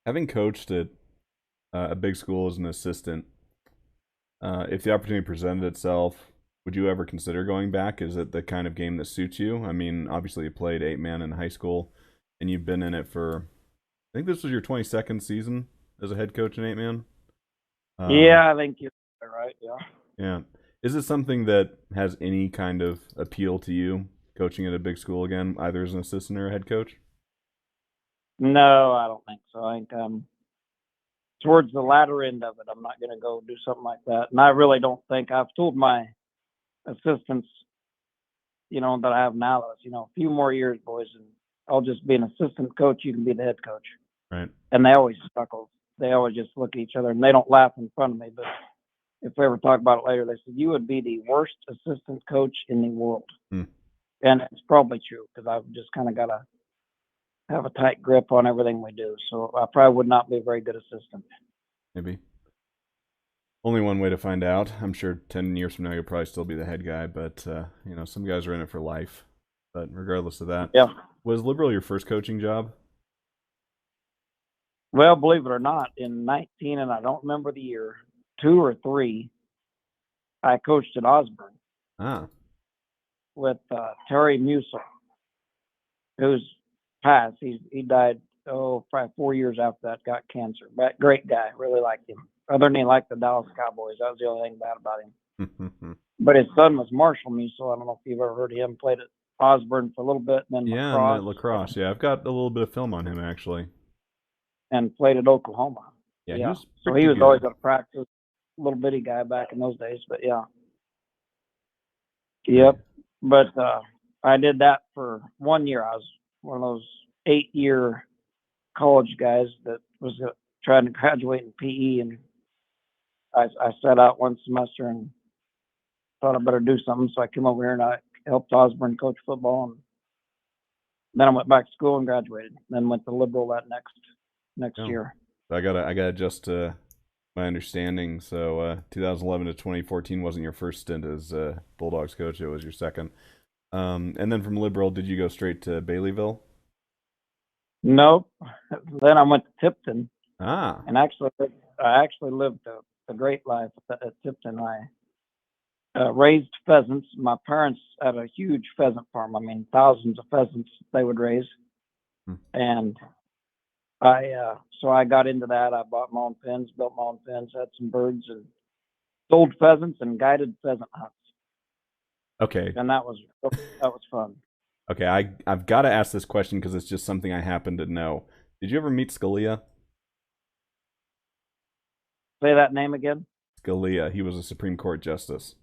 Having coached at a big school as an assistant, if the opportunity presented itself, would you ever consider going back? Is it the kind of game that suits you? I mean, obviously you played 8 man in high school, and you've been in it for. I think this was your 22nd season as a head coach in 8 man. Um, Yeah, I think you're right. Yeah. yeah, is it something that has any kind of appeal to you? Coaching at a big school again, either as an assistant or a head coach? No, I don't think so. I think towards the latter end of it. I'm not going to go do something like that. And I really don't think I've told my assistants, that I have now, that a few more years, boys, and I'll just be an assistant coach. You can be the head coach. Right. And they always chuckle. They always just look at each other, and they don't laugh in front of me. But if we ever talk about it later, they said you would be the worst assistant coach in the world, Hmm. and it's probably true because I've just kind of got to have a tight grip on everything we do. So I probably would not be a very good assistant. Maybe. Only one way to find out. I'm sure 10 years from now you'll probably still be the head guy, but some guys are in it for life. But regardless of that, Yeah. was Liberal your first coaching job? Well, believe it or not, in 19, and I don't remember the year, 2 or 3, I coached at Osborne Ah, with Terry Musil, who's passed. He died, probably 4 years after that, got cancer. But great guy, really liked him. Other than he liked the Dallas Cowboys, that was the only thing bad about him. But his son was Marshall Musil. I don't know if you've ever heard of him. Played at Osborne for a little bit, and then yeah, and the lacrosse, lacrosse. Yeah, I've got a little bit of film on him actually. and played at Oklahoma. Yeah, he Yeah, was so he pretty was always good. at practice, little bitty guy back in those days. But yeah, Yeah, yep. But I did that for 1 year. I was one of those 8-year college guys that was trying to graduate in PE, and I sat out one semester and thought I better do something. So I came over here and I helped Osborne coach football, and then I went back to school and graduated. Then went to Liberal that next no. year. So I gotta adjust my understanding. So 2011 to 2014 wasn't your first stint as Bulldogs coach; it was your second. And then from Liberal, did you go straight to Baileyville? Nope. Then I went to Tipton, Ah, and I actually lived a great life at Tipton. I raised pheasants. My parents had a huge pheasant farm. I mean, thousands of pheasants they would raise, hmm. and I got into that. I bought my own pens, built my own pens, had some birds, and sold pheasants and guided pheasant hunts, Okay. and that was fun. Okay, I've got to ask this question because it's just something I happen to know. Did you ever meet Scalia? Say that name again. Scalia, he was a Supreme Court justice.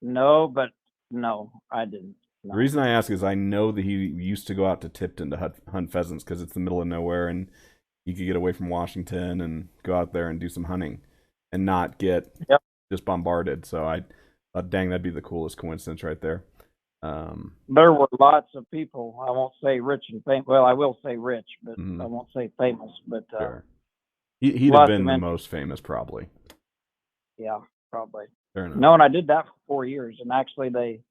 No, but no, I didn't. The No. reason I ask is I know that he used to go out to Tipton to hunt pheasants because it's the middle of nowhere and he could get away from Washington and go out there and do some hunting and not get Yep. just bombarded. So I thought, dang, that'd be the coolest coincidence right there. There were lots of people. I won't say rich and famous. Well, I will say rich, but I mhm, won't say famous. But sure. He'd have lots been of the men. most famous, probably. Yeah, probably. Fair enough. No, and I did that for 4 years, and actually they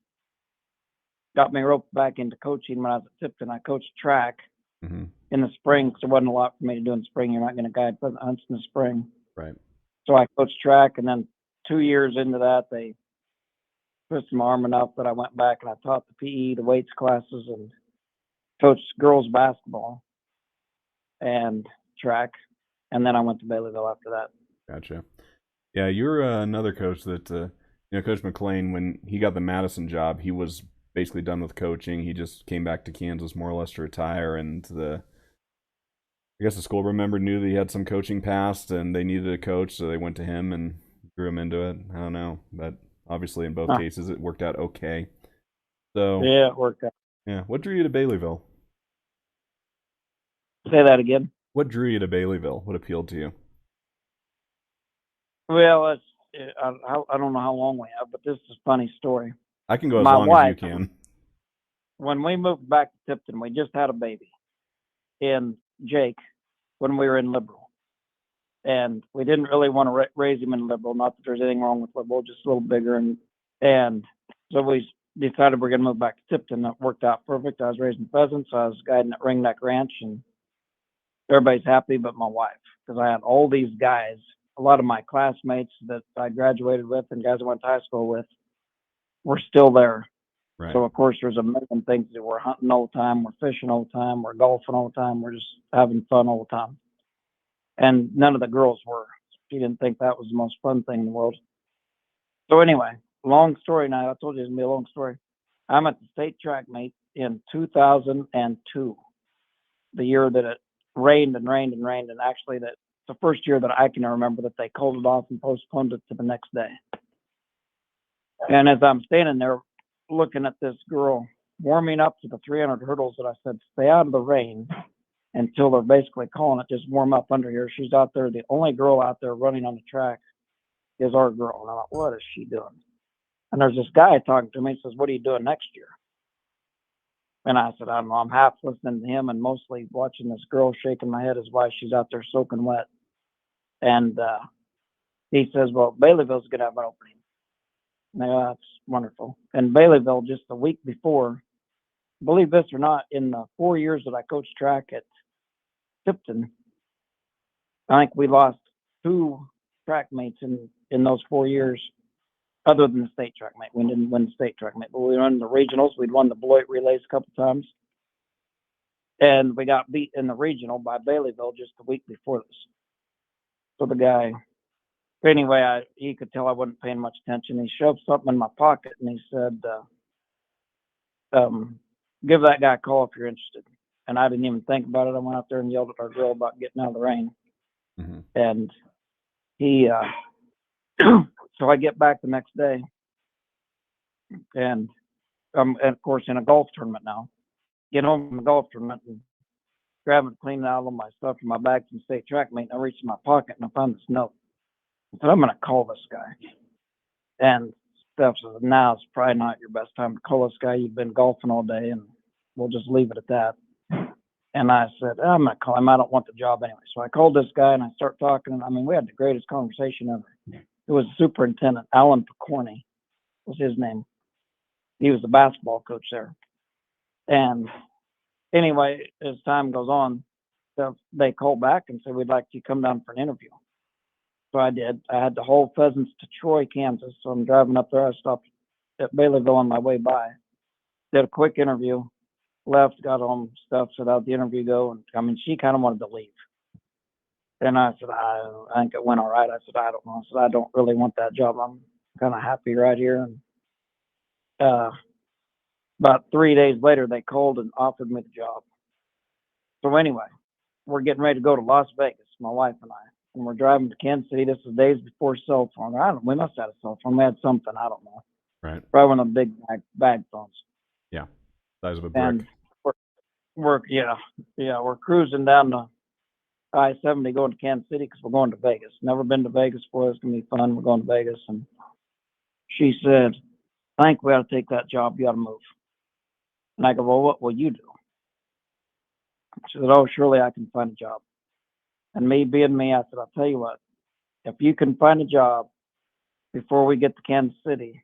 got me roped back into coaching when I was at Tipton. I coached track Hmm. in the spring because there wasn't a lot for me to do in the spring. You're not going to guide pheasant hunts in the spring. Right. So I coached track, and then 2 years into that, they twisted my arm enough that I went back and I taught the PE, the weights classes, and coached girls basketball and track. And then I went to Baileyville after that. Gotcha. Yeah, you're another coach that Coach McLean. When he got the Madison job, he was basically done with coaching. He just came back to Kansas more or less to retire, and I guess the school remembered knew that he had some coaching past, and they needed a coach, so they went to him and drew him into it. I don't know, but obviously in both Huh. cases it worked out okay. So Yeah, it worked out. yeah, what drew you to Baileyville? Say that again. What drew you to Baileyville? What appealed to you? Well, I don't know how long we have, but this is a funny story. I can go as My long as you wife, can. when we moved back to Tipton, we just had a baby in Jake when we were in Liberal. And we didn't really want to raise him in Liberal. Not that there's anything wrong with Liberal, just a little bigger. And so we decided we're going to move back to Tipton. That worked out perfect. I was raising pheasants. I was guiding at Ringneck Ranch, and everybody's happy but my wife, because I had all these guys, a lot of my classmates that I graduated with and guys I went to high school with were still there. Right. So of course there's a million things that we're hunting all the time, we're fishing all the time, we're golfing all the time, we're just having fun all the time. And none of the girls were. She didn't think that was the most fun thing in the world. So anyway, long story now. I told you it's gonna be a long story. I'm at the state track meet in 2002, the year that it rained and rained and rained, and actually that's the first year that I can remember that they called it off and postponed it to the next day. And as I'm standing there looking at this girl warming up to the 300 hurdles that I said, stay out of the rain until they're basically calling it, just warm up under here. She's out there. The only girl out there running on the track is our girl. And I thought, what is she doing? And there's this guy talking to me. He says, what are you doing next year? And I said, I don't know. I'm half listening to him and mostly watching this girl shaking my head as why she's out there soaking wet. And he says, well, Baileyville's going to have an opening. And I go, that's wonderful. And Baileyville, just a week before, believe this or not, in the 4 years that I coached track at Tipton, I think we lost 2 track mates in those 4 years, other than the state track mate. We didn't win the state track mate, but we won the regionals. We'd won the Beloit relays a couple times. And we got beat in the regional by Baileyville just a week before this. So the guy, anyway, he could tell I wasn't paying much attention. He shoved something in my pocket and he said, give that guy a call if you're interested. And I didn't even think about it. I went out there and yelled at our girl about getting out of the rain. Mm-hmm. And he, so I get back the next day, and of course in a golf tournament now. Get home from the golf tournament and grabbing, cleaning out all my stuff from my bag from state track meet. And I reached in my pocket and I found this note. I said, I'm going to call this guy. And Steph says, now it's probably not your best time to call this guy. You've been golfing all day, and we'll just leave it at that. And I said, I'm going to call him. I don't want the job anyway. So I called this guy and I start talking. I mean, we had the greatest conversation ever. It was superintendent, Alan Picorni was his name. He was the basketball coach there. And anyway, as time goes on, they call back and say, we'd like you to come down for an interview. So I did. I had to haul pheasants to Troy, Kansas. So I'm driving up there. I stopped at Baileyville on my way by. Did a quick interview, left, got home, stuff, said, how'd the interview go? And I mean, she kind of wanted to leave. And I said, I think it went all right. I said, I don't know. I said, I don't really want that job. I'm kind of happy right here. And about 3 days later, they called and offered me the job. So anyway, we're getting ready to go to Las Vegas, my wife and I. And we're driving to Kansas City. This is days before cell phone. We must have had a cell phone. We had something. I don't know. Right. Probably one of the big bag phones. Yeah. Size of a brick. And we're cruising down the I-70 going to Kansas City because we're going to Vegas. Never been to Vegas before. It's going to be fun. We're going to Vegas. And she said, I think we ought to take that job. You ought to move. And I go, well, what will you do? She said, oh, surely I can find a job. And me being me, I said, I'll tell you what, if you can find a job before we get to Kansas City,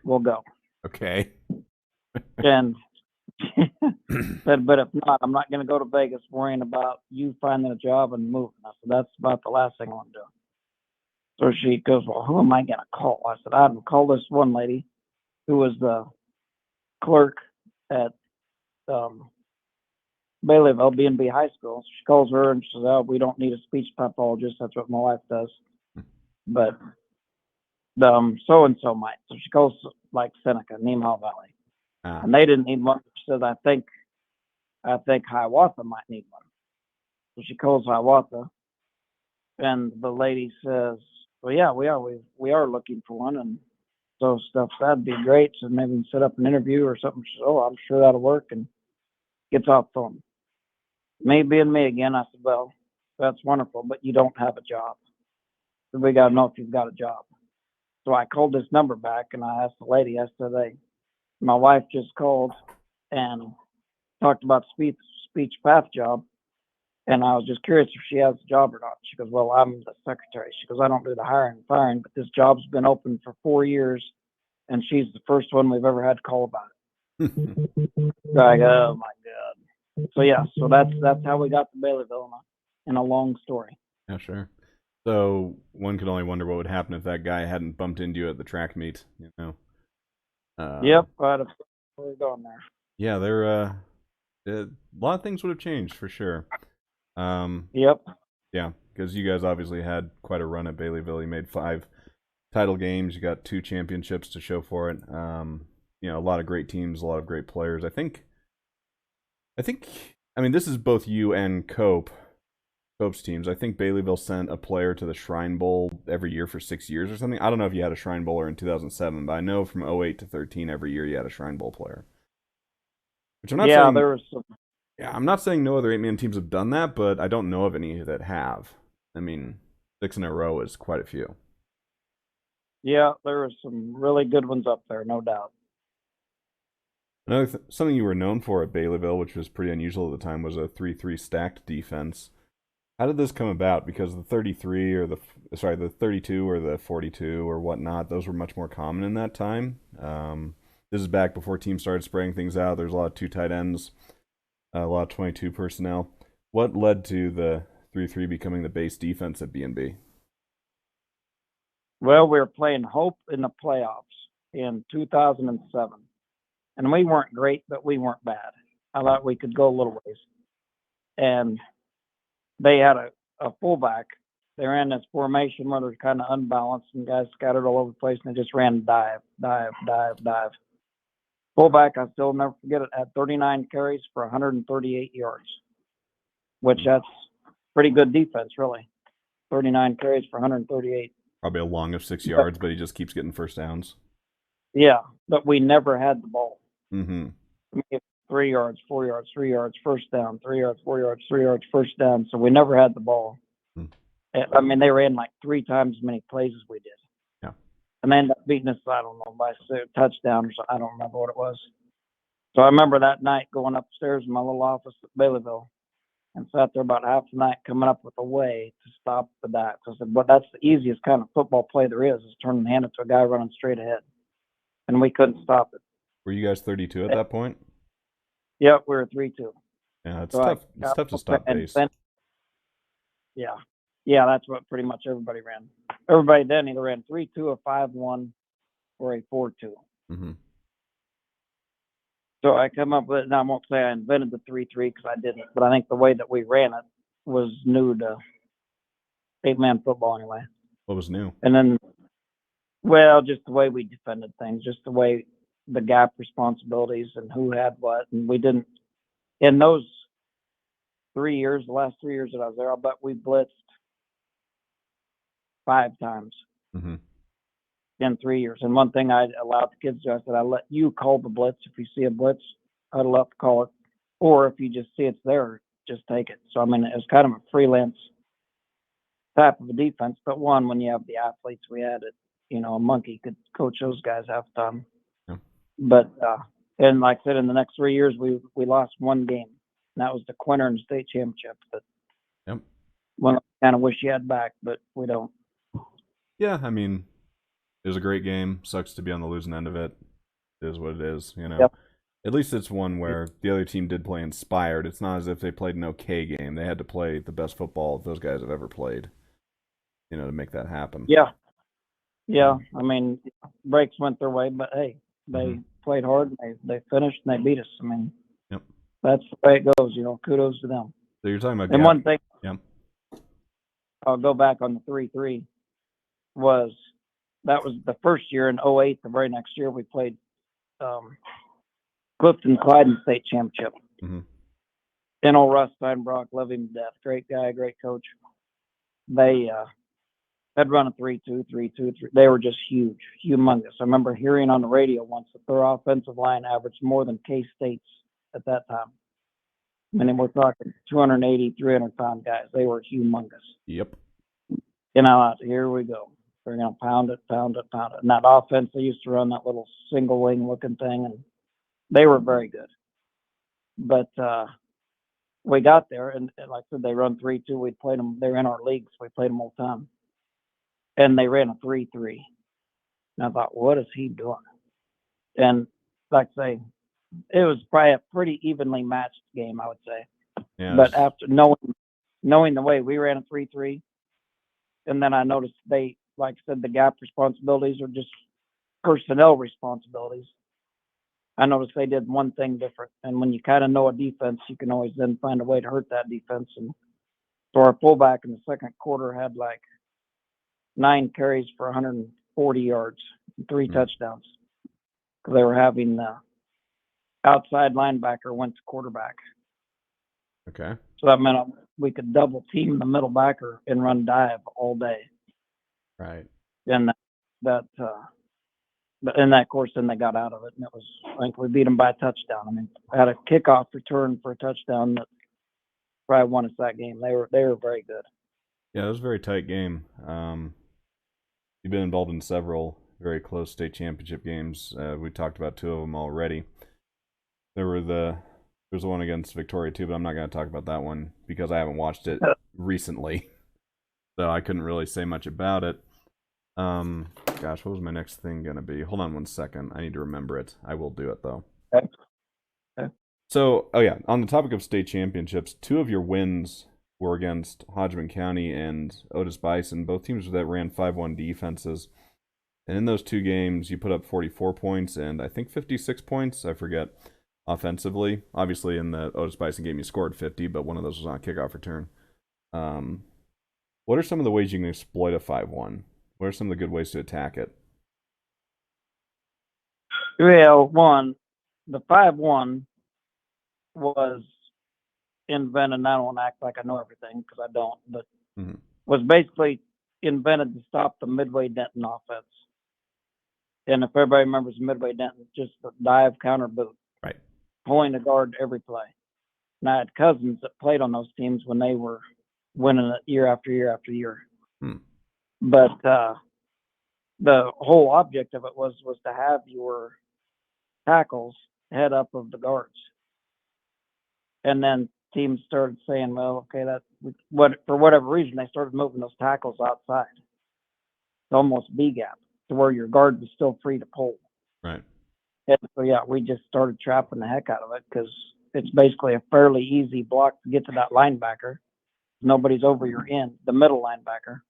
we'll go. Okay. And said, but if not, I'm not going to go to Vegas worrying about you finding a job and moving. I said, that's about the last thing I want to do. So she goes, well, who am I going to call? I said, I'd call this one lady who was the clerk at Baileyville, B&B High School. She calls her and she says, oh, we don't need a speech pathologist. That's what my wife does. But so-and-so might. So she calls like Seneca, Nemaha Valley. And they didn't need one. She said, I think Hiawatha might need one. So she calls Hiawatha, and the lady says, well, yeah, we are looking for one. And so stuff, that'd be great. So maybe we can set up an interview or something. She said, oh, I'm sure that'll work. And gets off the phone. Me being me again, I said, well, that's wonderful, but you don't have a job. So we got to know if you've got a job. So I called this number back and I asked the lady, I said, hey, my wife just called and talked about speech path job. And I was just curious if she has a job or not. She goes, well, I'm the secretary. She goes, I don't do the hiring and firing, but this job's been open for 4 years and she's the first one we've ever had to call about it. So I go, oh my God. So yeah, so that's how we got to Baileyville in a long story. Yeah, sure. So one could only wonder what would happen if that guy hadn't bumped into you at the track meet. Yep, Um, I'd have gone there. yeah, a lot of things would have changed for sure. Um, Yep. yeah, because you guys obviously had quite a run at Baileyville. You made 5 title games. You got 2 championships to show for it. A lot of great teams, a lot of great players. I mean, this is both you and Cope's teams. I think Baileyville sent a player to the Shrine Bowl every year for 6 years or something. I don't know if you had a Shrine Bowler in 2007, but I know from '08 to 13 every year you had a Shrine Bowl player. Which I'm not Yeah, saying, there was some. yeah, I'm not saying no other 8-man teams have done that, but I don't know of any that have. I mean, 6 in a row is quite a few. Yeah, there was some really good ones up there, no doubt. Something you were known for at Baileyville, which was pretty unusual at the time, was a 3-3 stacked defense. How did this come about? Because the 33 or the 32 or the 42 or whatnot, those were much more common in that time. This is back before teams started spraying things out. There's a lot of 2 tight ends, a lot of 22 personnel. What led to the 3-3 becoming the base defense at B&B? Well, we were playing Hope in the playoffs in 2007, and we weren't great, but we weren't bad. I thought we could go a little ways, and they had a fullback. They ran this formation where they're kind of unbalanced and guys scattered all over the place, and they just ran dive, dive, dive, dive. Fullback, I still never forget it, had 39 carries for 138 yards, which that's pretty good defense, really. 39 carries for 138. Probably a long of 6 But yards, but he just keeps getting first downs. yeah, but we never had the ball. Mm-hmm. I mean, 3 yards, 4 yards, 3 yards, first down, 3 yards, 4 yards, 3 yards, first down. So we never had the ball. I mean, they ran like 3 times as many plays as we did. Yeah. And they ended up beating us, I don't know, by a touchdown or something. I don't remember what it was. So I remember that night going upstairs in my little office at Baileyville and sat there about half the night coming up with a way to stop the Dax. I said, well, that's the easiest kind of football play there is turn and hand it to a guy running straight ahead. And we couldn't stop it. Were you guys 32 at that point? Yep, we were 3-2. Yeah, it's So tough. It's tough to stop base. Yeah. Yeah, that's what pretty much everybody ran. Everybody then either ran 3-2, a 5-1, or a 4-2. Mm-hmm. So I come up with it, and I won't say I invented the 3-3 because I didn't, but I think the way that we ran it was new to 8-man football anyway. What was new? And then, well, just the way we defended things, just the way the gap responsibilities and who had what. And we didn't, in those 3 years, the last 3 years that I was there, I'll bet we blitzed 5 times Mm-hmm. in 3 years. And one thing I allowed the kids to do, I said, I let you call the blitz. If you see a blitz, I'd love to call it. Or if you just see it's there, just take it. So, I mean, it was kind of a freelance type of a defense. But one, when you have the athletes we had, a monkey could coach those guys half the time. Yeah. But, and like I said, in the next 3 years, we lost one game. And that was the Quintern State Championship. But Yep. Well, I kind of wish you had back, but we don't. Yeah, I mean, it was a great game. Sucks to be on the losing end of it. It is what it is, Yep. At least it's one where the other team did play inspired. It's not as if they played an okay game. They had to play the best football those guys have ever played, to make that happen. Yeah. Yeah. I mean, breaks went their way, but hey, they played hard. They finished and they beat us. I mean, Yep. That's the way it goes. Kudos to them. So you're talking about and one thing. Yeah. I'll go back on the 3-3 that was the first year in '08. The very next year we played Clifton Clyden State Championship. Mm-hmm. And old Russ Steinbrock, love him to death. Great guy, great coach. They had run a 3-2, 3-2, 3. They were just huge, humongous. I remember hearing on the radio once that their offensive line averaged more than K-State's at that time. I mean, we're talking 280, 300-pound guys. They were humongous. Yep. Here we go. They're going to pound it, pound it, pound it. And that offense, they used to run that little single wing looking thing, and they were very good. But we got there, and like I said, they run 3-2. We played them. They were in our leagues. We played them all the time. And they ran a 3-3. And I thought, what is he doing? And like I say, it was probably a pretty evenly matched game, I would say. Yeah, But after knowing the way we ran a 3-3, and then I noticed they, like I said, the gap responsibilities are just personnel responsibilities. I noticed they did one thing different, and when you kind of know a defense, you can always then find a way to hurt that defense. And so our fullback in the second quarter had like 9 carries for 140 yards, and 3 touchdowns, because they were having the outside linebacker went to quarterback. okay. So that meant we could double team the middle backer and run dive all day. Right. And that but in that course, then they got out of it, and it was, I think we beat them by a touchdown. I mean, I had a kickoff return for a touchdown that probably won us that game. They were very good. Yeah, it was a very tight game. You've been involved in several very close state championship games. We talked about 2 of them already. There's the one against Victoria too, but I'm not going to talk about that one because I haven't watched it recently, so I couldn't really say much about it. Gosh, what was my next thing going to be? Hold on one second. I need to remember it. I will do it though. Okay. Okay. So, oh yeah, on the topic of state championships, 2 of your wins were against Hodgman County and Otis Bison, both teams that ran 5-1 defenses. And in those 2 games, you put up 44 points and I think 56 points, I forget, offensively. Obviously, in the Otis Bison game, you scored 50, but one of those was on a kickoff return. What are some of the ways you can exploit a 5-1? What are some of the good ways to attack it? Well, the 5-1 was invented, and I don't want to act like I know everything because I don't, but was basically invented to stop the Midway Denton offense. And if everybody remembers Midway Denton, just the dive counter boot, right, pulling the guard every play. And I had cousins that played on those teams when they were winning it year after year after year. But the whole object of it was to have your tackles head up of the guards. And then teams started saying, well, okay, for whatever reason, they started moving those tackles outside to almost B gap to where your guard was still free to pull. Right. And so, yeah, we just started trapping the heck out of it because it's basically a fairly easy block to get to that linebacker. Nobody's over your end, the middle linebacker,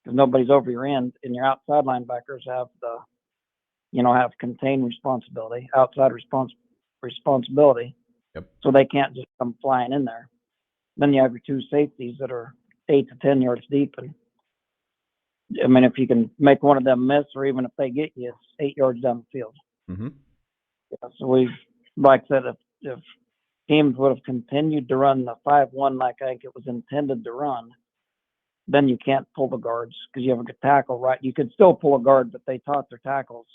because nobody's over your end, and your outside linebackers have have contained responsibility, outside responsibility. Yep. So they can't just come flying in there. Then you have your 2 safeties that are 8 to 10 yards deep, and I mean, if you can make one of them miss, or even if they get you, it's 8 yards down the field. Yeah, so like I said, if teams would have continued to run the 5-1 like I think it was intended to run, then you can't pull the guards because you have a tackle, right? You could still pull a guard, but they taught their tackles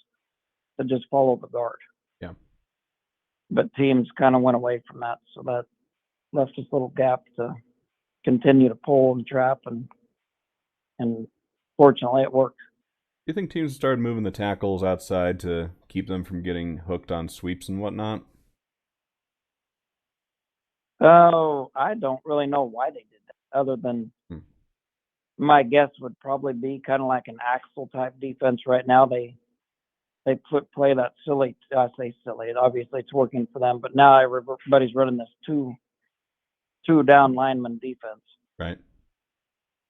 to just follow the guard. Yeah. But teams kind of went away from that, so that left this little gap to continue to pull and trap, and fortunately it worked. Do you think teams started moving the tackles outside to keep them from getting hooked on sweeps and whatnot? Oh, I don't really know why they did that, other than my guess would probably be kind of like an Axel type defense right now. They play that silly. I say silly. Obviously, it's working for them. But now everybody's running this two down lineman defense. Right.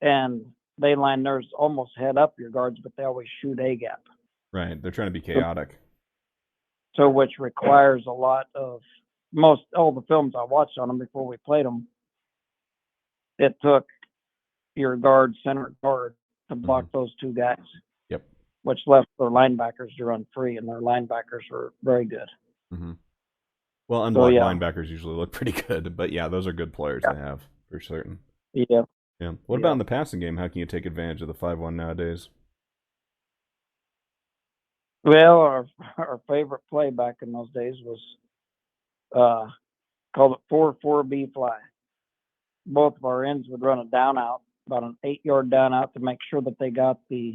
And they line theirs almost head up your guards, but they always shoot A gap. Right. They're trying to be chaotic. So which requires a lot of all the films I watched on them before we played them. It took your center guard to block those 2 guys. Yep. Which left their linebackers to run free, and their linebackers were very good. Well, unblocked linebackers usually look pretty good, but yeah, those are good players to have for certain. Yeah. Yeah. What about in the passing game? How can you take advantage of the 5-1 nowadays? Well, our favorite play back in those days was called it 4-4-B fly. Both of our ends would run a down out, about an 8-yard down out, to make sure that they got the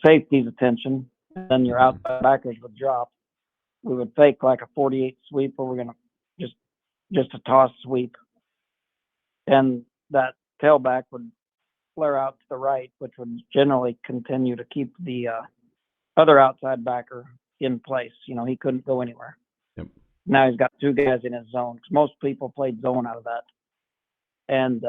safety's attention. And then your outside backers would drop. We would fake like a 48 sweep, or we're gonna just a toss sweep, and that tailback would flare out to the right, which would generally continue to keep the other outside backer in place. He couldn't go anywhere. Yep. Now he's got 2 guys in his zone, because most people played zone out of that. And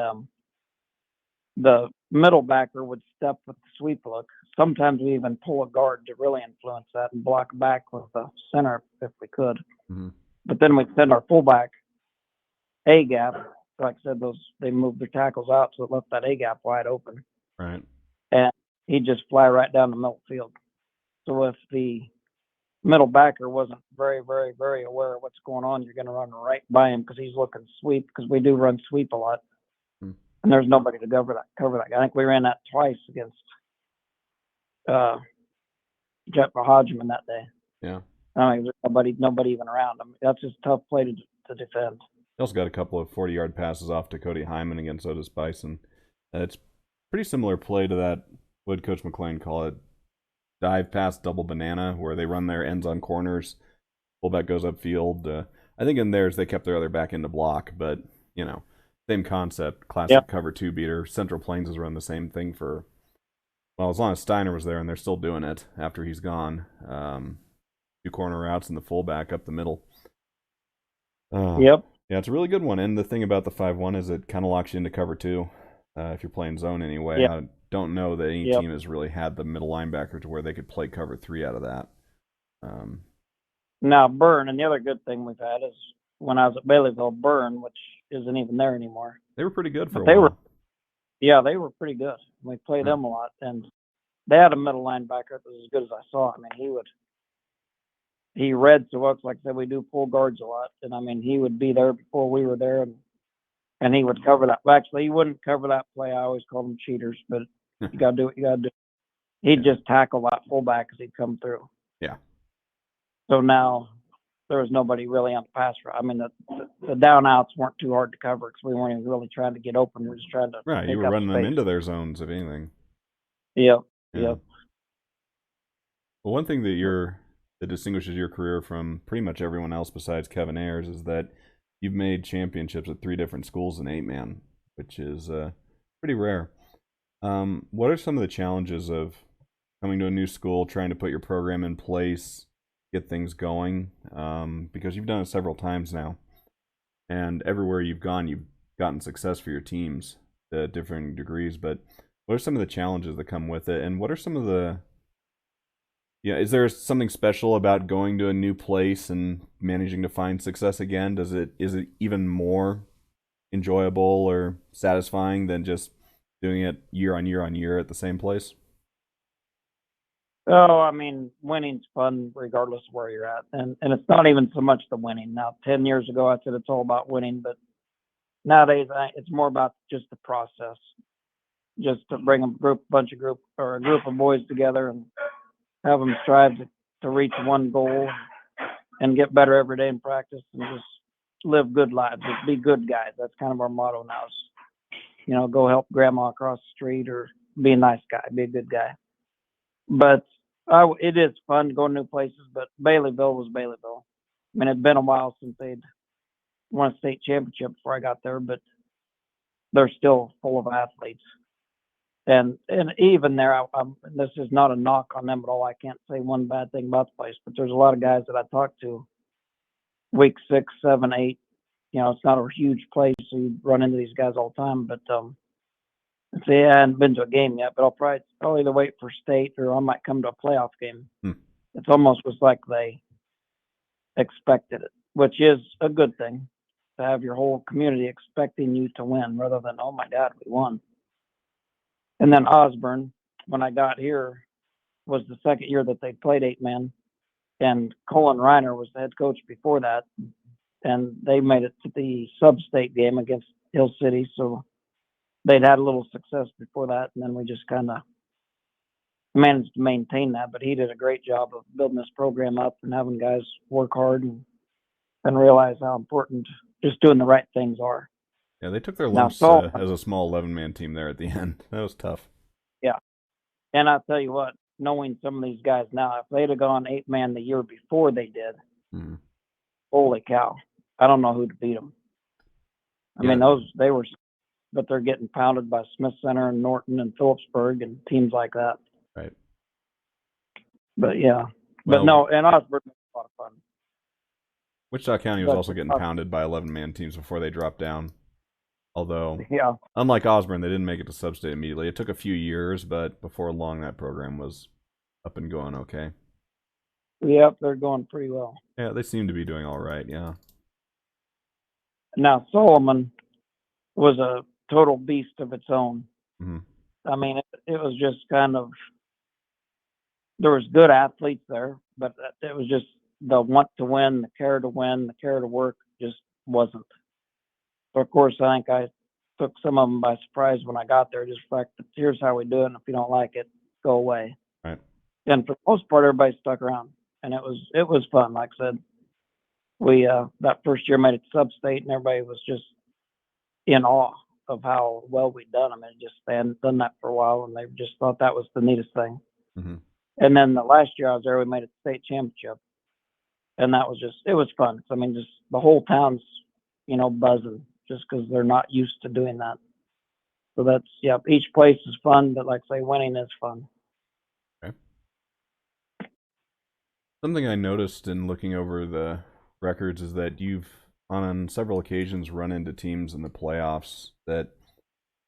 the middle backer would step with the sweep look. Sometimes we even pull a guard to really influence that and block back with the center if we could. Mm-hmm. But then we'd send our fullback A gap. Like I said, they moved their tackles out, so it left that A gap wide open. Right. And he'd just fly right down the middle field. So if the middle backer wasn't very, very, very aware of what's going on, you're going to run right by him, because he's looking sweep, because we do run sweep a lot. Mm. And there's nobody to cover that guy. I think we ran that twice against Jet Hodgman that day. Yeah. I mean, nobody even around him. That's just a tough play to defend. He also got a couple of 40-yard passes off to Cody Hyman against Otis Bison. It's pretty similar play to that, what did Coach McLean call it? Dive pass double banana, where they run their ends on corners. Fullback goes upfield. I think in theirs they kept their other back into block, but, same concept. Classic cover 2 beater. Central Plains has run the same thing for, well, as long as Steiner was there, and they're still doing it after he's gone. 2 corner routes and the fullback up the middle. Yep. Yeah, it's a really good one. And the thing about the 5-1 is it kind of locks you into cover 2 if you're playing zone anyway. Yep. I don't know that any team has really had the middle linebacker to where they could play cover 3 out of that. Now, Byrne, and the other good thing we've had is when I was at Baileyville, Byrne, which isn't even there anymore. They were pretty good for a while. They were pretty good. We played them a lot. And they had a middle linebacker that was as good as I saw. I mean, he read so well. Like I said, we do pull guards a lot. And I mean, he would be there before we were there, and he would cover that. Actually, he wouldn't cover that play. I always called them cheaters, but you got to do what you got to do. He'd just tackle that fullback as he'd come through. Yeah. So now there was nobody really on the pass route. I mean, the down outs weren't too hard to cover, because we weren't even really trying to get open. We were just trying to. Right, you were running them into their zones, if anything. Yep. Yeah. Yep. Well, one thing that distinguishes your career from pretty much everyone else besides Kevin Ayers is that you've made championships at 3 different schools in 8-man, which is pretty rare. What are some of the challenges of coming to a new school, trying to put your program in place, get things going? Because you've done it several times now, and everywhere you've gone, you've gotten success for your teams to different degrees. But what are some of the challenges that come with it, and what are some of the is there something special about going to a new place and managing to find success again? Is it even more enjoyable or satisfying than just doing it year on year on year at the same place? Oh, I mean, winning's fun regardless of where you're at. And it's not even so much the winning. Now, 10 years ago, I said it's all about winning, but nowadays it's more about just the process. Just to bring a group of boys together and have them strive to reach one goal and get better every day in practice, and just live good lives. Just be good guys. That's kind of our motto now. Is, go help grandma across the street, or be a nice guy, be a good guy. But it is fun to go to new places. But Baileyville was Baileyville. I mean, it'd been a while since they'd won a state championship before I got there, but they're still full of athletes. And even there, this is not a knock on them at all. I can't say one bad thing about the place, but there's a lot of guys that I talked to week 6, 7, 8. It's not a huge place, so you run into these guys all the time. But I hadn't been to a game yet, but I'll either wait for state, or I might come to a playoff game. It's almost was like they expected it, which is a good thing, to have your whole community expecting you to win, rather than, oh my God, we won. And then Osborne, when I got here, was the second year that they played 8-man, and Colin Reiner was the head coach before that, and they made it to the sub-state game against Hill City, so they'd had a little success before that, and then we just kind of managed to maintain that. But he did a great job of building this program up and having guys work hard and realize how important just doing the right things are. Yeah, they took their lumps as a small 11-man team there at the end. That was tough. Yeah. And I'll tell you what, knowing some of these guys now, if they'd have gone 8-man the year before they did, holy cow, I don't know who to beat them. I mean, they were, but they're getting pounded by Smith Center and Norton and Phillipsburg and teams like that. Right. But yeah. But Well, no, and Osborne was a lot of fun. Wichita County was But also getting pounded by 11-man teams before they dropped down. Although, yeah, unlike Osborne, they didn't make it to sub-state immediately. It took a few years, but before long, that program was up and going okay. yep, they're going pretty well. Yeah, they seem to be doing all right, yeah. Now Solomon was a total beast of its own. Mm-hmm. I mean, it was just kind of there was good athletes there, but it was just the want to win, the care to win, the care to work just wasn't. So of course, I think I took some of them by surprise when I got there. Just like, here's how we do it, and if you don't like it, go away. Right. And for the most part, everybody stuck around, and it was fun. Like I said, we that first year made it sub-state, and everybody was just in awe of how well we'd done. I mean, just they hadn't done that for a while, and they just thought that was the neatest thing. Mm-hmm. And then the last year I was there, we made it state championship, and that was just it was fun. I mean, just the whole town's buzzing just because they're not used to doing that. So that's each place is fun, but like I say, winning is fun. Okay. Something I noticed in looking over the records is that you've on several occasions run into teams in the playoffs that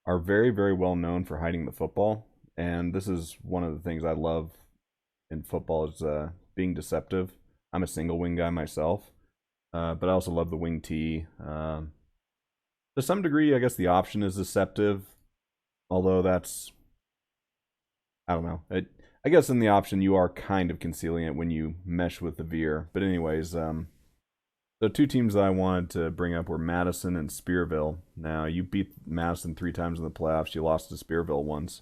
are very, very well known for hiding the football. And this is one of the things I love in football is being deceptive. I'm a single wing guy myself, but I also love the wing tee. To some degree, I guess the option is deceptive, although that's, I don't know. I guess in the option you are kind of concealing it when you mesh with the veer. But anyways, the two teams that I wanted to bring up were Madison and Spearville. Now, you beat Madison 3 times in the playoffs. You lost to Spearville once.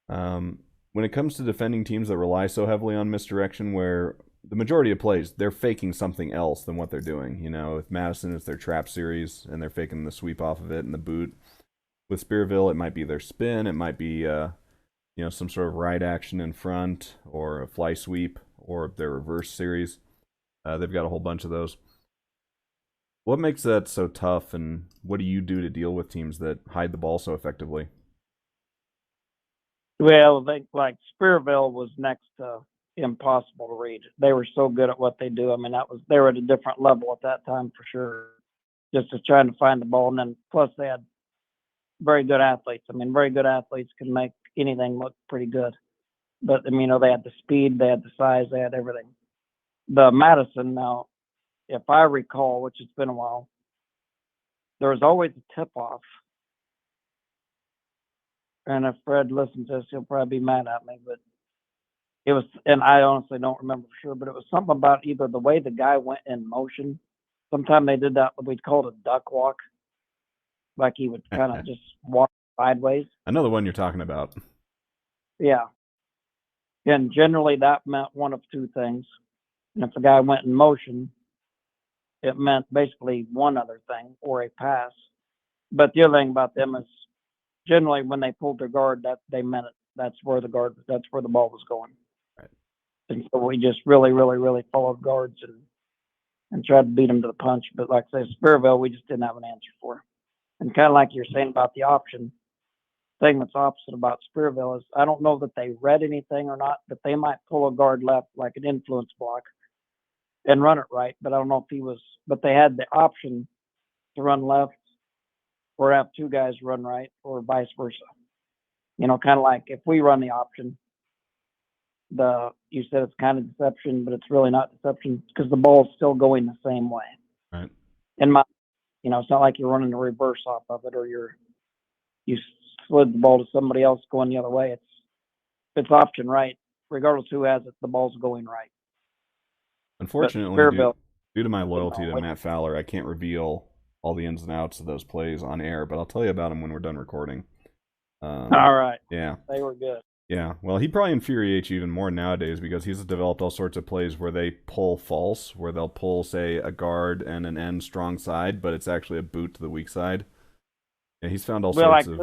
When it comes to defending teams that rely so heavily on misdirection, where the majority of plays, they're faking something else than what they're doing. With Madison, it's their trap series, and they're faking the sweep off of it and the boot. With Spearville, it might be their spin. It might be, some sort of ride action in front, or a fly sweep, or their reverse series. They've got a whole bunch of those. What makes that so tough, and what do you do to deal with teams that hide the ball so effectively? Well, like Spearville was next to impossible to read. They were so good at what they do. I mean, they were at a different level at that time for sure. Just to trying to find the ball, and then plus they had very good athletes. I mean, very good athletes can make anything look pretty good. But I mean, they had the speed, they had the size, they had everything. The Madison now, if I recall, which it's been a while, there was always a tip off. And if Fred listens to this, he'll probably be mad at me, but it was, and I honestly don't remember for sure, but it was something about either the way the guy went in motion. Sometimes they did that, we'd call it a duck walk. Like he would kind of just walk sideways. I know the one you're talking about. Yeah. And generally that meant one of two things. And if the guy went in motion, it meant basically one other thing, or a pass. But the other thing about them is generally when they pulled their guard, that they meant it. That's where the ball was going. Right. And so we just really, really, really followed guards and tried to beat them to the punch. But like I say, Spearville, we just didn't have an answer for. And kind of like you're saying about the option, thing that's opposite about Spearville is I don't know that they read anything or not, but they might pull a guard left like an influence block and run it right. But I don't know if but they had the option to run left or have two guys run right or vice versa. Kind of like if we run the option, you said it's kind of deception, but it's really not deception because the ball's still going the same way. Right. It's not like you're running the reverse off of it or you slid the ball to somebody else going the other way. It's option right, regardless who has it. The ball's going right. Unfortunately, due to my loyalty to Matt Fowler, I can't reveal all the ins and outs of those plays on air, but I'll tell you about them when we're done recording. All right. Yeah. They were good. Yeah. Well, he probably infuriates you even more nowadays because he's developed all sorts of plays where they pull false, where they'll pull, say, a guard and an end strong side, but it's actually a boot to the weak side. Yeah, he's found all sorts of.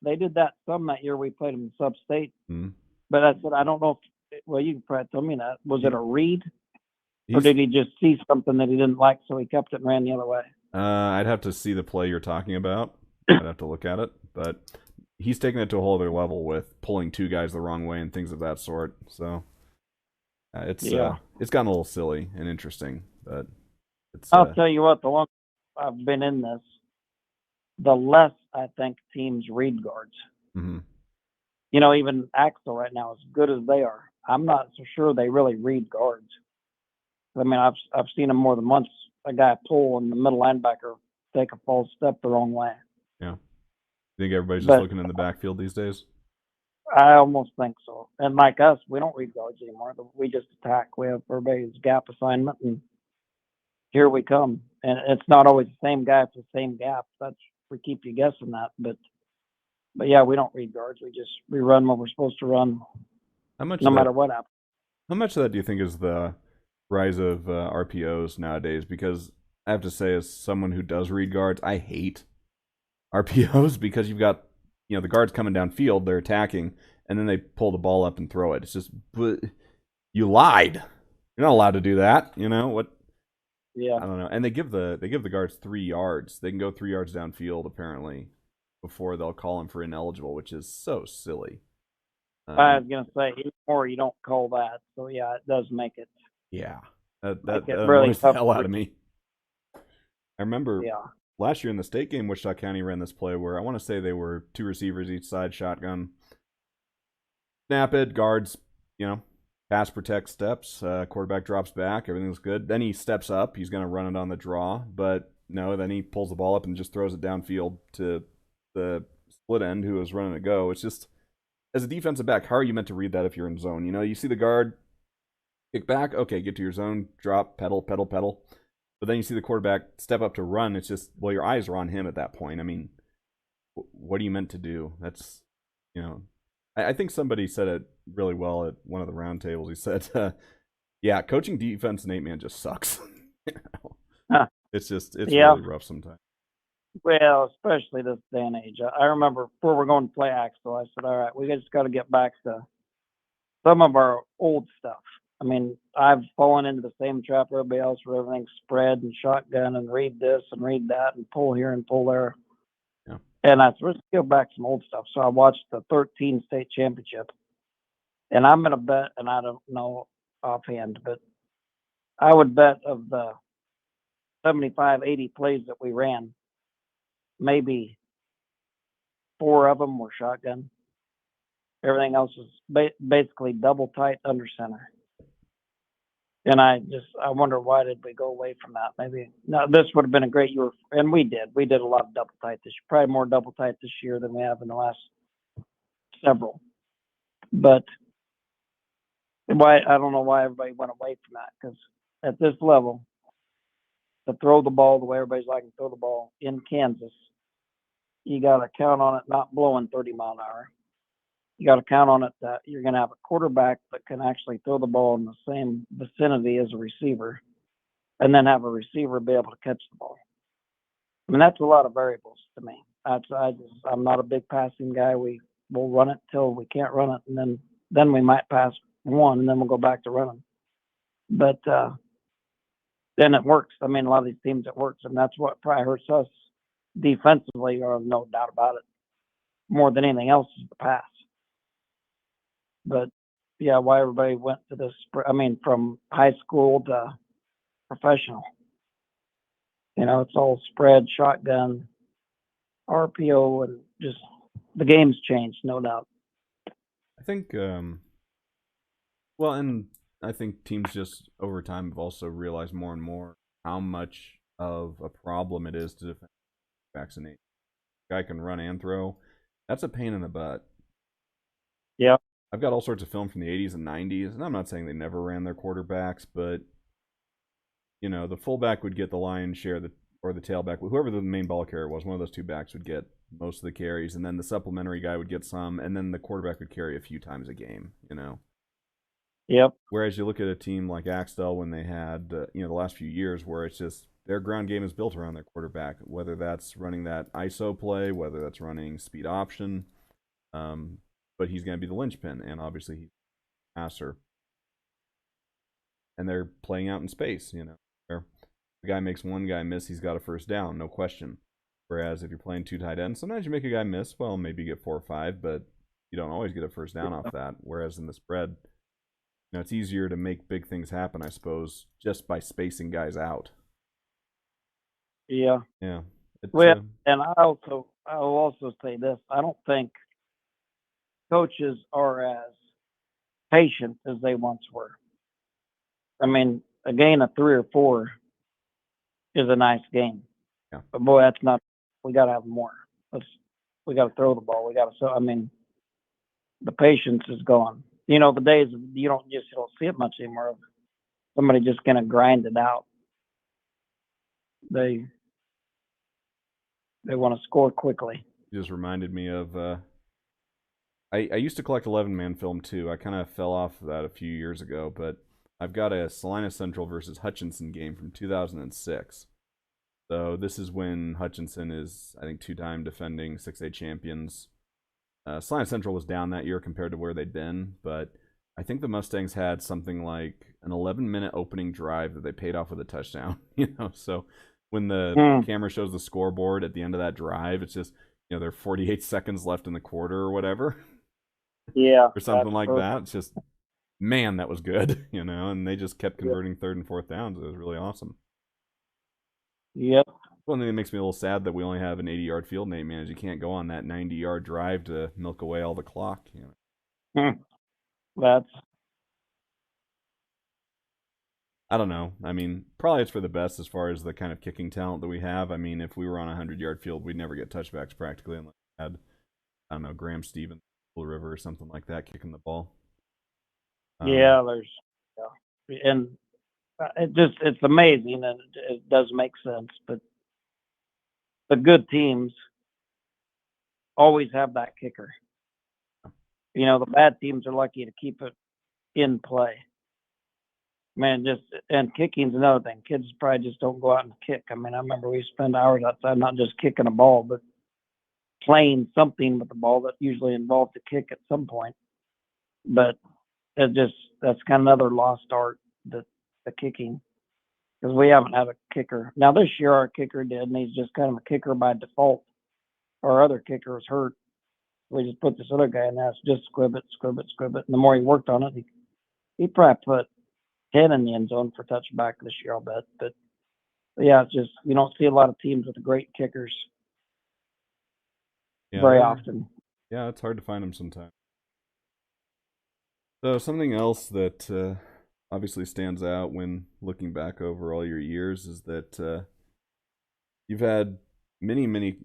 They did that some that year we played them in sub-state. Mm-hmm. But that's what I don't know. You can probably tell me that. Was it a read? Or did he just see something that he didn't like, so he kept it and ran the other way? I'd have to see the play you're talking about. I'd have to look at it. But he's taking it to a whole other level with pulling two guys the wrong way and things of that sort. So Yeah. it's gotten a little silly and interesting, but it's I'll tell you what, the longer I've been in this, the less I think teams read guards. mhm. Even Axel right now, as good as they are, I'm not so sure they really read guards. I mean, I've seen them more than once. A guy pull and the middle linebacker take a false step the wrong way. Yeah. You think everybody's just But looking in the backfield these days? I almost think so. And like us, we don't read guards anymore. We just attack. We have everybody's gap assignment, and here we come. And it's not always the same guy. It's the same gap. That's we keep you guessing that. But yeah, we don't read guards. We run what we're supposed to run, How much no of that matter what happens. how much of that do you think is the rise of RPOs nowadays? Because I have to say, as someone who does read guards, I hate RPOs because you've got the guards coming downfield, they're attacking, and then they pull the ball up and throw it. It's just, but you lied. You're not allowed to do that. You know what? Yeah. I don't know. And they give the guards 3 yards. They can go 3 yards downfield apparently before they'll call him for ineligible, which is so silly. I was gonna say anymore you don't call that. So yeah, it does Yeah, that make that, it that really annoys the tough. hell out of me. I remember Yeah. last year in the state game, Wichita County ran this play where I want to say they were 2 receivers each side, shotgun, snap it, guards, pass protect steps, quarterback drops back, everything's good. Then he steps up, he's going to run it on the draw, but no, then he pulls the ball up and just throws it downfield to the split end who was running to go. It's just, as a defensive back, how are you meant to read that if you're in zone? You see the guard kick back, okay, get to your zone, drop, pedal, pedal, pedal. But then you see the quarterback step up to run. It's just, well, your eyes are on him at that point. I mean, what are you meant to do? That's, you know, I think somebody said it really well at one of the roundtables. He said, yeah, coaching defense in 8-man just sucks. Huh. It's Yeah. really rough sometimes. Well, especially this day and age. I remember before we're going to play Axel, I said, all right, we just got to get back to some of our old stuff. I mean, I've fallen into the same trap everybody else where everything's spread and shotgun and read this and read that and pull here and pull there. Yeah. And I said, let's go back to some old stuff. So I watched the 13 state championship. And I'm going to bet, and I don't know offhand, but I would bet of the 75, 80 plays that we ran, maybe 4 of them were shotgun. Everything else was basically double tight under center. And I wonder why did we go away from that? Maybe no, this would have been a great year, and we did. We did a lot of double tight this year, probably more double tight this year than we have in the last several. But why I don't know why everybody went away from that, because at this level, to throw the ball the way everybody's liking to throw the ball in Kansas, you got to count on it not blowing 30-mile-an-hour. You got to count on it that you're going to have a quarterback that can actually throw the ball in the same vicinity as a receiver, and then have a receiver be able to catch the ball. I mean, that's a lot of variables to me. I'm not a big passing guy. We'll run it till we can't run it, and then we might pass one, and then we'll go back to running. But then it works. I mean, a lot of these teams it works, and that's what probably hurts us defensively, or no doubt about it. More than anything else is the pass. But yeah, why everybody went to this? I mean, from high school to professional. It's all spread, shotgun, RPO, and just the game's changed, no doubt. I think, well, and I think teams just over time have also realized more and more how much of a problem it is to defend vaccinate. Guy can run and throw. That's a pain in the butt. Yeah. I've got all sorts of film from the 80s and 90s, and I'm not saying they never ran their quarterbacks, but the fullback would get the lion's share, or the tailback, whoever the main ball carrier was, one of those two backs would get most of the carries, and then the supplementary guy would get some, and then the quarterback would carry a few times a game. Yep. Whereas you look at a team like Axtell when they had, the last few years where it's just their ground game is built around their quarterback, whether that's running that ISO play, whether that's running speed option, but he's going to be the linchpin, and obviously he's a passer. And they're playing out in space, where the guy makes one guy miss, he's got a first down, no question. Whereas if you're playing 2 tight ends, sometimes you make a guy miss, well, maybe you get 4 or 5, but you don't always get a first down off that. Whereas in the spread, it's easier to make big things happen, I suppose, just by spacing guys out. Yeah. Yeah, it's Well, and I will also say this: I don't think coaches are as patient as they once were. I mean, a gain of 3 or 4 is a nice game, yeah, but boy, that's not. We got to have more. Let's. We got to throw the ball. We got to. So I mean, the patience is gone. You know, the days you don't see it much anymore. Of somebody just gonna grind it out. They they want to score quickly. it just reminded me of. I used to collect 11-man film too. I kind of fell off of that a few years ago, but I've got a Salina Central versus Hutchinson game from 2006. So this is when Hutchinson is, I think, two-time defending 6A champions. Salina Central was down that year compared to where they'd been, but I think the Mustangs had something like an 11-minute opening drive that they paid off with a touchdown. So when the Hmm. camera shows the scoreboard at the end of that drive, it's just there are 48 seconds left in the quarter or whatever, Yeah, or that's something like perfect. that. It's just, man, that was good, and they just kept Yep. converting third and fourth downs. It was really awesome. Yep. One thing that makes me a little sad that we only have an 80-yard field name, man, is you can't go on that 90-yard drive to milk away all the clock. Hmm. That's I don't know. I mean, probably it's for the best as far as the kind of kicking talent that we have. I mean, if we were on a 100-yard field, we'd never get touchbacks practically unless we had, I don't know, Graham Stevens, Blue River, or something like that kicking the ball. Um, yeah. There's yeah, and it's amazing and it does make sense. But the good teams always have that kicker. You know, the bad teams are lucky to keep it in play. Man, just and kicking's another thing. Kids probably just don't go out and kick. I mean, I remember we spend hours outside not just kicking a ball, but playing something with the ball that usually involved a kick at some point. But it just that's kind of another lost art, the kicking, because we haven't had a kicker. Now this year our kicker did, and he's just kind of a kicker by default. Our other kicker was hurt. We just put this other guy in there. It's just squib it, squib it, squib it. And the more he worked on it, he probably put 10 in the end zone for touchback this year, I'll bet. But yeah, it's just you don't see a lot of teams with great kickers yeah, very often. it's hard to find them sometimes. So something else that obviously stands out when looking back over all your years is that you've had many, many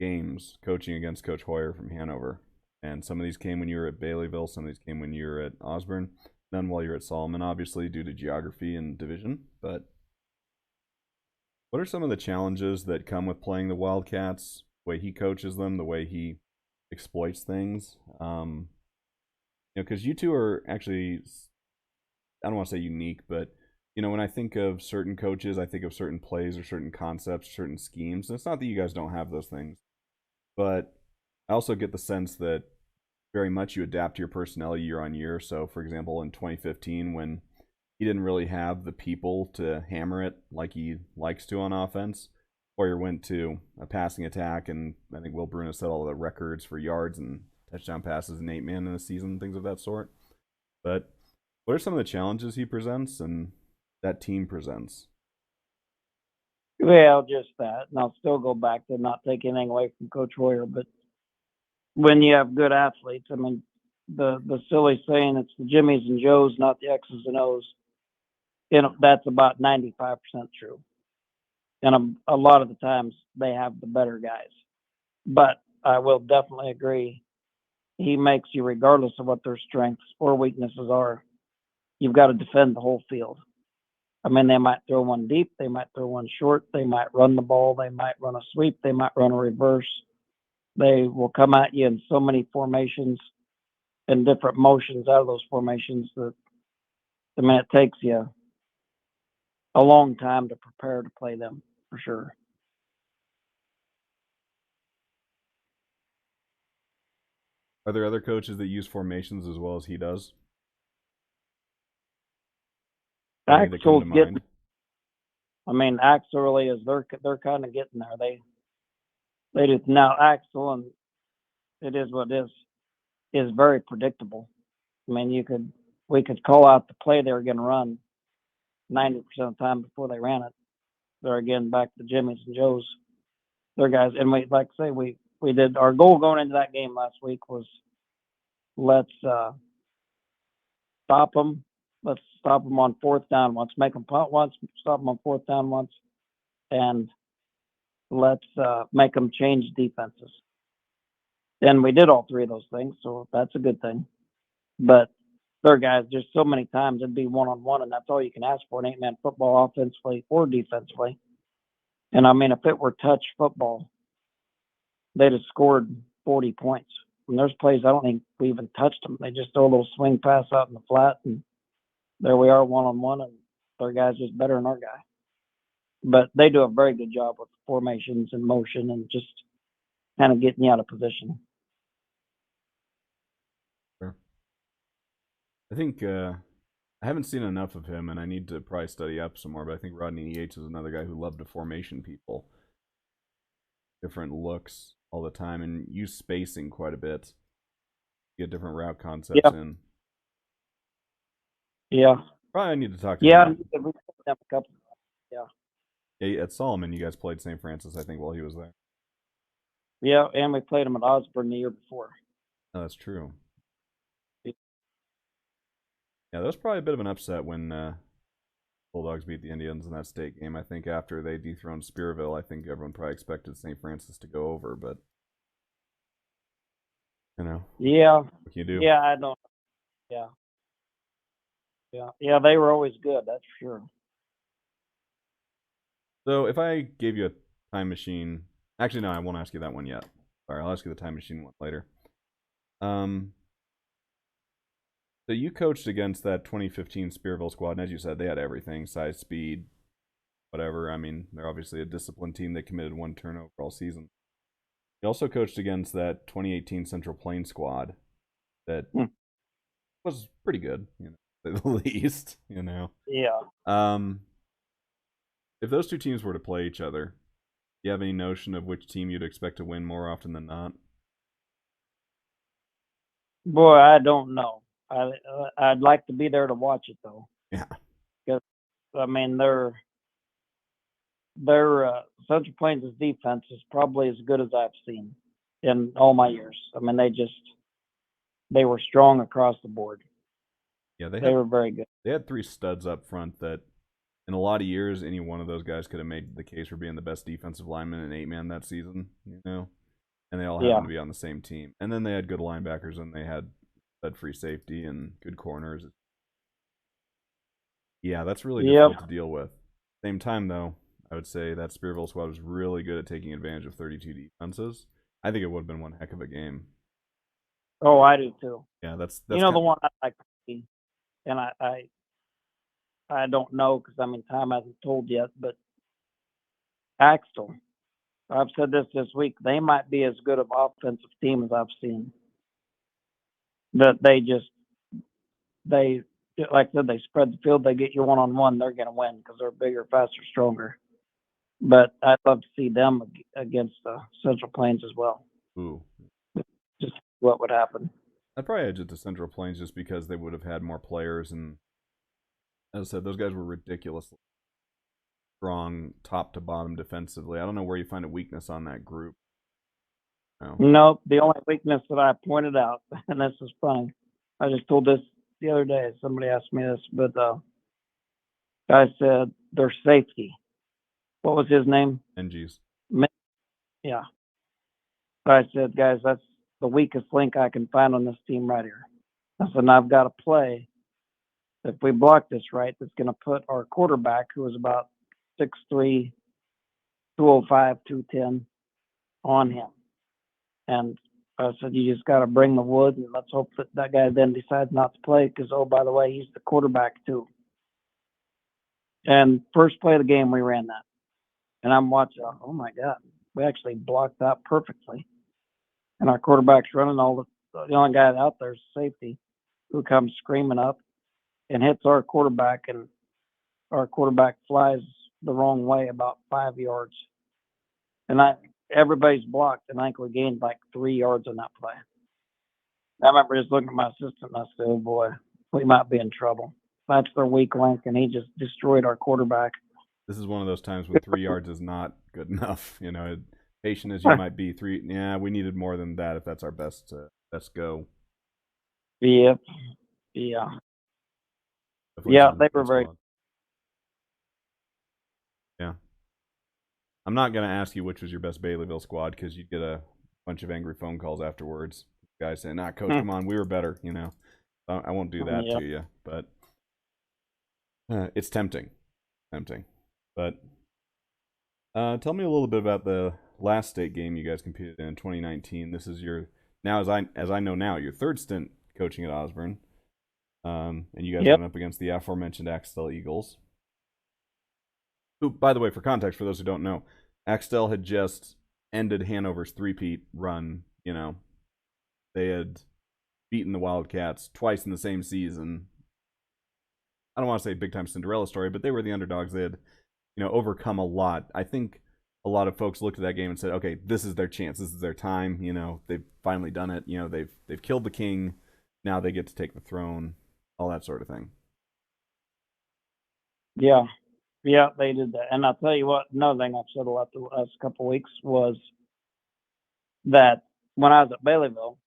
games coaching against Coach Hoyer from Hanover. And some of these came when you were at Baileyville, some of these came when you were at Osborne, none while you're at Solomon, obviously, due to geography and division. But what are some of the challenges that come with playing the Wildcats, the way he coaches them, the way he exploits things? Because you two are actually, I don't want to say unique, but when I think of certain coaches, I think of certain plays or certain concepts, certain schemes. And it's not that you guys don't have those things, but I also get the sense that very much you adapt to your personnel year on year. So, for example, in 2015, when he didn't really have the people to hammer it like he likes to on offense, Hoyer went to a passing attack, and I think Will Bruno set all the records for yards and touchdown passes in 8-man in a season, things of that sort. But what are some of the challenges he presents and that team presents? Well, just that. And I'll still go back to not taking anything away from Coach Hoyer, but when you have good athletes, I mean, the silly saying it's the Jimmies and Joes, not the X's and O's. That's about 95% true. And a lot of the times they have the better guys. But I will definitely agree. He makes you, regardless of what their strengths or weaknesses are, you've got to defend the whole field. I mean, they might throw one deep, they might throw one short, they might run the ball, they might run a sweep, they might run a reverse. They will come at you in so many formations and different motions out of those formations that I mean it takes you a long time to prepare to play them for sure. Are there other coaches that use formations as well as he does? Any that come to Axel's getting. mind? I mean, Axel really is. They're kind of getting there. They do now. Axel, and it is what it is very predictable. I mean, you could we could call out the play they were going to run 90% of the time before they ran it. They're again back to Jimmy's and Joe's. Their guys, and we like I say we did our goal going into that game last week was let's stop them. Let's stop them on fourth down once, make them punt once, stop them on fourth down once, and let's make them change defenses. And we did all three of those things, so that's a good thing. But their guys, there's so many times it'd be one-on-one, and that's all you can ask for in 8-man football, offensively or defensively. And I mean, if it were touch football, they'd have scored 40 points. And there's plays I don't think we even touched them. They just throw a little swing pass out in the flat, and there we are one-on-one, and their guy's just better than our guy. But they do a very good job with formations and motion and just kind of getting you out of position. Sure. I think I haven't seen enough of him, and I need to probably study up some more, but I think Rodney Yates is another guy who loved to formation people. Different looks all the time and use spacing quite a bit. Get different route concepts in. Yeah. Probably I need to talk to him. Yeah, we them a couple. Yeah, at Solomon, you guys played St. Francis, I think, while he was there. Yeah, and we played him at Osborne the year before. Oh, that's true. Yeah, that was probably a bit of an upset when Bulldogs beat the Indians in that state game. I think after they dethroned Spearville, I think everyone probably expected St. Francis to go over, but you know. Yeah. What can you do? Yeah, I don't. Yeah. Yeah, they were always good, that's for sure. So if I gave you a time machine, actually no, I won't ask you that one yet. Sorry, I'll ask you the time machine one later. So you coached against that 2015 Spearville squad, and as you said, they had everything: size, speed, whatever. I mean, they're obviously a disciplined team that committed 1 turnover all season. You also coached against that 2018 Central Plains squad that was pretty good, you know, at the least, you know. Yeah. If those two teams were to play each other, do you have any notion of which team you'd expect to win more often than not? Boy, I don't know. I'd like to be there to watch it though. Yeah. Because I mean, their Central Plains' defense is probably as good as I've seen in all my years. I mean, they were strong across the board. Yeah, they were very good. They had 3 studs up front that, in a lot of years, any one of those guys could have made the case for being the best defensive lineman in 8-man that season, you know? And they all happened to be on the same team. And then they had good linebackers, and they had stud-free safety and good corners. Yeah, that's really difficult to deal with. Same time, though, I would say that Spearville squad was really good at taking advantage of 32 defenses. I think it would have been one heck of a game. Oh, I do too. Yeah, that's you know the one I like to see, and I don't know because I mean time hasn't told yet, but Axtell, I've said this week, they might be as good of offensive team as I've seen. That they like I said, they spread the field, they get you one-on-one, they're going to win because they're bigger, faster, stronger. But I'd love to see them against Central Plains as well. Ooh. Just what would happen. I'd probably edge it to Central Plains just because they would have had more players, and as I said, those guys were ridiculously strong top to bottom defensively. I don't know where you find a weakness on that group. No. Nope. The only weakness that I pointed out, and this is funny, I just told this the other day. Somebody asked me this, but guy said their safety. What was his name? NG's. Yeah. I said, guys, that's the weakest link I can find on this team right here. I said, I've got a play. If we block this right, that's going to put our quarterback, who is about 6'3", 205, 210, on him. And I said, you just got to bring the wood, and let's hope that guy then decides not to play because, oh, by the way, he's the quarterback too. And first play of the game, we ran that. And I'm watching, oh, my God, we actually blocked that perfectly. And our quarterback's running the only guy out there is safety, who comes screaming up and hits our quarterback, and our quarterback flies the wrong way about 5 yards. And everybody's blocked, and I think we gained like 3 yards on that play. I remember just looking at my assistant, and I said, oh, boy, we might be in trouble. That's their weak link, and he just destroyed our quarterback. This is one of those times when 3 yards is not good enough. Patient as you might be, yeah, we needed more than that if that's our best go. Yep. Yeah. Definitely Yeah, something they for were the very. squad. Yeah. I'm not going to ask you which was your best Baileyville squad because you'd get a bunch of angry phone calls afterwards. Guys saying, "Nah, coach, come on, we were better." I won't do that Yeah. to you, but it's tempting, But tell me a little bit about the last state game you guys competed in 2019. This is your now, as I know now, your third stint coaching at Osborne, and you guys Yep. went up against the aforementioned Axtell Eagles. Who, by the way, for context, for those who don't know, Axtell had just ended Hanover's three-peat run. They had beaten the Wildcats twice in the same season. I don't want to say big time Cinderella story, but they were the underdogs. They had, overcome a lot. I think a lot of folks looked at that game and said, "Okay, this is their chance. This is their time. They've finally done it. They've killed the king. Now they get to take the throne. All that sort of thing." Yeah. Yeah, they did that. And I'll tell you what, another thing I've said a lot the last couple of weeks was that when I was at Baileyville,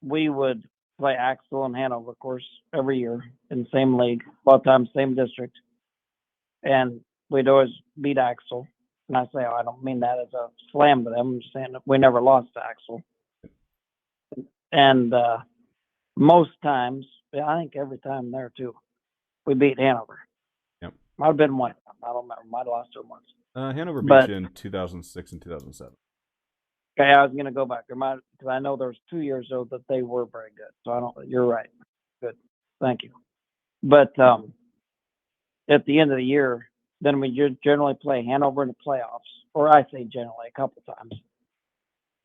we would play Axel and Hanover, of course, every year in the same league, a lot of times same district, and we'd always beat Axel. And I say, oh, I don't mean that as a slam to them. I'm just saying that we never lost to Axel. And most times, I think every time there too, we beat Hanover. Yep. Might have been one. I don't remember. Might have lost to them once. Hanover beat But you in 2006 and 2007. okay, I was going to go back there because I know there was 2 years though that they were very good. So I don't. You're right. Good. Thank you. But at the end of the year, then we generally play Hanover in the playoffs, or I say generally a couple times.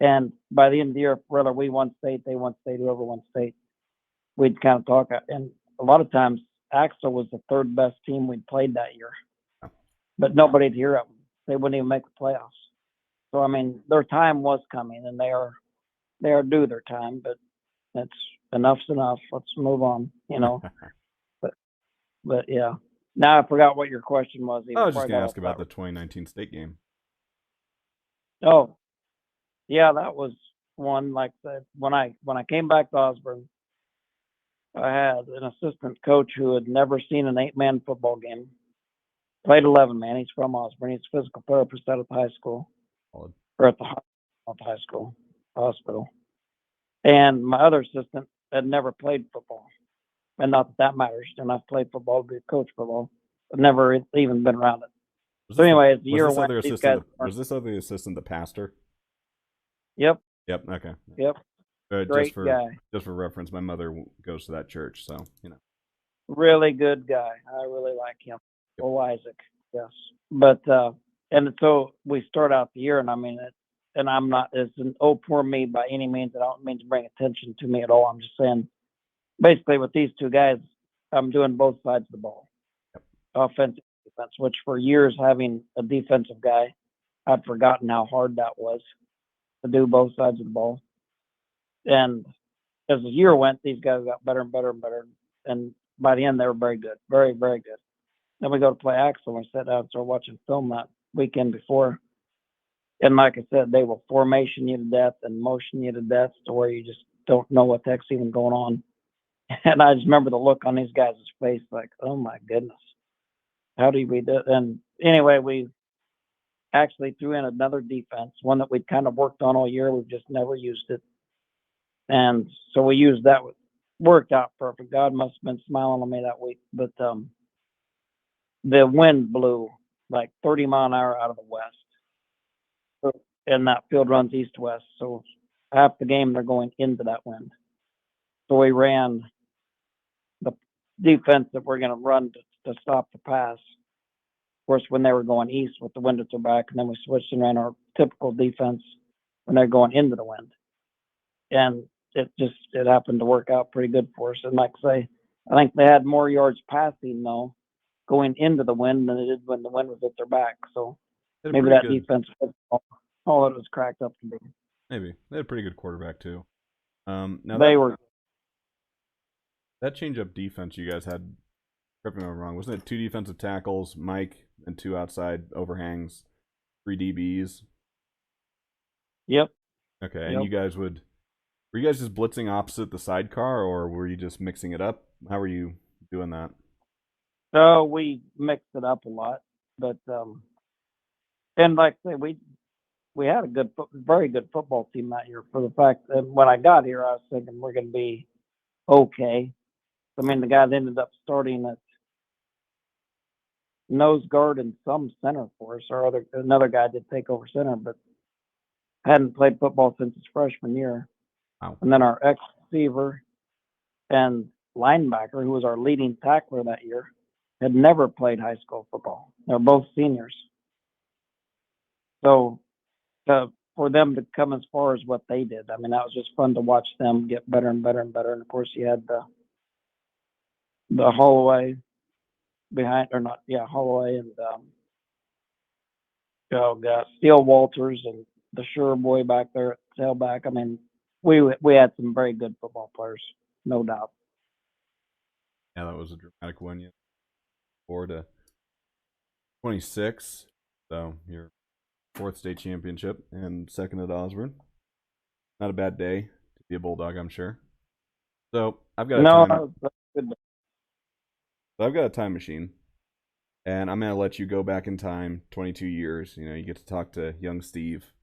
And by the end of the year, whether we won state, they won state, whoever won state, we'd kind of talk. And a lot of times, Axel was the third best team we'd played that year, but nobody'd hear of them. They wouldn't even make the playoffs. So I mean, their time was coming, and they are due their time. But that's enough's enough. Let's move on. But yeah. Now I forgot what your question was. I Even was just before I going got to off ask about that. the 2019 state game. Yeah, that was one. Like I said, when I came back to Osborne, I had an assistant coach who had never seen an 8-man football game. Played 11-man. He's from Osborne. He's a physical therapist out of the high school, Solid. or at the high school hospital. And my other assistant had never played football, and not that matters. And I've played football, to coach football, but never even been around it. Was So this anyway, as the was year this went, other these guys. assistant? Was this other assistant the pastor? Yep. Yep. Okay. Yep. Just Great for guy. just for reference, my mother goes to that church, so Really good guy. I really like him. Yep. Oh, Isaac. Yes. But and so we start out the year, and I mean it. And I'm not as an oh poor me by any means. I don't mean to bring attention to me at all. I'm just saying, basically, with these two guys, I'm doing both sides of the ball, offense, defense. Which for years having a defensive guy, I'd forgotten how hard that was to do both sides of the ball. And as the year went, these guys got better and better and better. And by the end, they were very good, very, very good. Then we go to play Axel and sat down and started watching film that weekend before. And like I said, they will formation you to death and motion you to death to where you just don't know what the heck's even going on. And I just remember the look on these guys' face like, oh my goodness, how do we do it? And anyway, we actually threw in another defense, one that we'd kind of worked on all year. We've just never used it. And so we used that. Worked out perfect. God must have been smiling on me that week. But the wind blew like 30-mile-an-hour out of the west. And that field runs east-west. So half the game they're going into that wind. So we ran the defense that we're going to run to stop the pass. Of course, when they were going east with the wind at their back, and then we switched and ran our typical defense when they're going into the wind. And it happened to work out pretty good for us. And like I say, I think they had more yards passing though going into the wind than they did when the wind was at their back. So maybe that defense was all it was cracked up to be. Maybe they had a pretty good quarterback too. Now they were. That change up defense you guys had, correct me if I'm wrong, wasn't it two defensive tackles, Mike, and two outside overhangs, three DBs? Yep, Okay, and yep. you guys would were you guys just blitzing opposite the sidecar, or were you just mixing it up? How were you doing that? So we mixed it up a lot, but and like I say, we had a very good football team that year. For the fact that when I got here, I was thinking we're going to be okay. I mean, the guy that ended up starting at nose guard and some center for us, or another guy did take over center, but hadn't played football since his freshman year. Wow. And then our ex receiver and linebacker, who was our leading tackler that year, had never played high school football. They're both seniors. So for them to come as far as what they did, I mean, that was just fun to watch them get better and better and better. And of course, you had the Holloway behind, or not, yeah, Holloway and Steele Walters and the Sure boy back there at tailback. I mean, we had some very good football players, no doubt. Yeah, that was a dramatic win. Yeah, 4-26. So your fourth state championship and second at Osborne. Not a bad day to be a Bulldog, I'm sure. So I've got a No, time. that's good. So I've got a time machine, and I'm gonna let you go back in time 22 years. You get to talk to young Steve,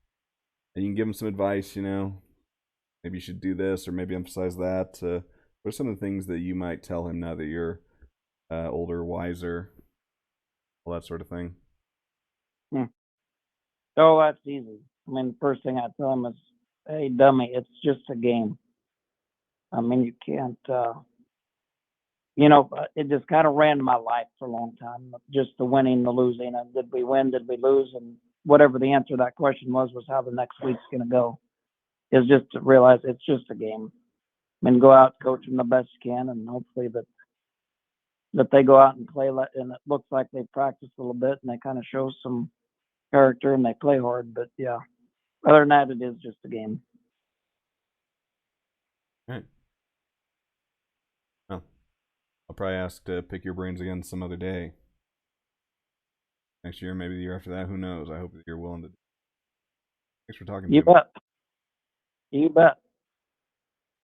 and you can give him some advice. Maybe you should do this, or maybe emphasize that. What are some of the things that you might tell him now that you're older, wiser, all that sort of thing? Hmm. Oh, that's easy. I mean, the first thing I tell them is, "Hey, dummy, it's just a game. I mean, you can't." It just kind of ran my life for a long time. Just the winning, the losing, and did we win? Did we lose? And whatever the answer to that question was how the next week's going to go. Is just to realize it's just a game. I mean, go out, coach them the best you can, and hopefully that they go out and play, and it looks like they practice a little bit, and they kind of show some character, and they play hard. But yeah, other than that, it is just a game. All right. Well, I'll probably ask to pick your brains again some other day. Next year, maybe the year after that. Who knows? I hope that you're willing to. Thanks for talking You to me. bet. You bet.